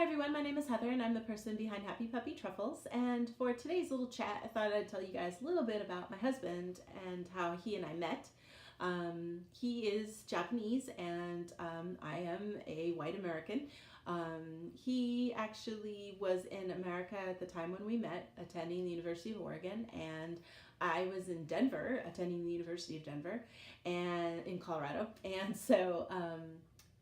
everyone, my name is Heather and I'm the person behind Happy Puppy Truffles, and for today's little chat I thought I'd tell you guys a little bit about my husband and how he and I met. He is Japanese and I am a white American. He actually was in America at the time when we met, attending the University of Oregon, and I was in Denver attending the University of Denver and in Colorado, and so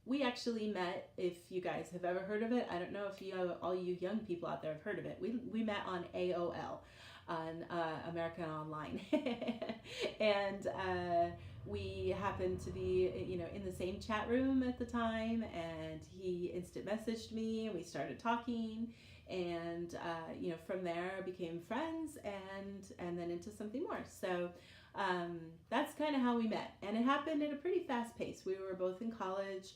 we actually met. If you guys have ever heard of it, I don't know if all you young people out there have heard of it. We met on AOL, on American Online, and we happened to be, in the same chat room at the time. And he instant messaged me, and we started talking, and from there became friends, and then into something more. So that's kind of how we met, and it happened at a pretty fast pace. We were both in college.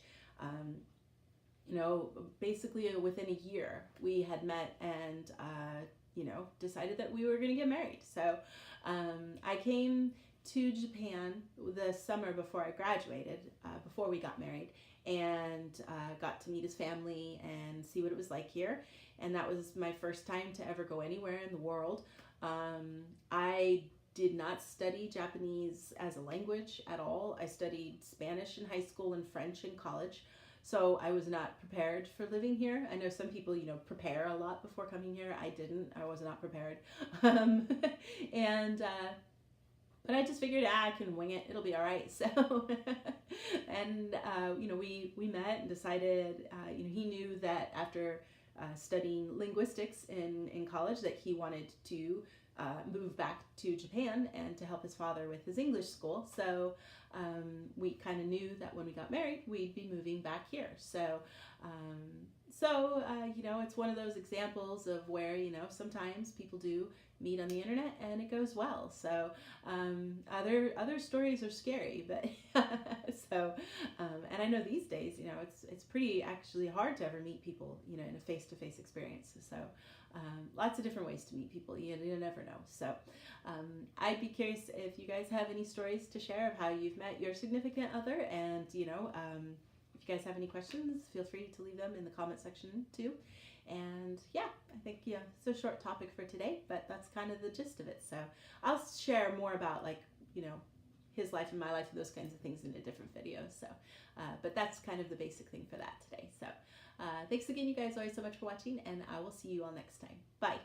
Basically within a year we had met and decided that we were going to get married. So I came to Japan the summer before I graduated, before we got married, and got to meet his family and see what it was like here. And that was my first time to ever go anywhere in the world. I did not study Japanese as a language at all. I studied Spanish in high school and French in college. So I was not prepared for living here. I know some people, prepare a lot before coming here. I didn't. I was not prepared. But I just figured, I can wing it. It'll be all right. So, and, we met and decided, he knew that after studying linguistics in college that he wanted to move back to Japan and to help his father with his English school. So we kind of knew that when we got married, we'd be moving back here. So, it's one of those examples of where, sometimes people do meet on the internet and it goes well. So other stories are scary, but and I know these days, it's pretty actually hard to ever meet people, in a face-to-face experience. So lots of different ways to meet people. You never know. So I'd be curious if you guys have any stories to share of how you've met your significant other, and if you guys have any questions, feel free to leave them in the comment section too. And yeah, I think it's a short topic for today, but that's kind of the gist of it. So I'll share more about his life and my life and those kinds of things in a different video. So but that's kind of the basic thing for that today. So thanks again, you guys, always so much for watching, and I will see you all next time. Bye.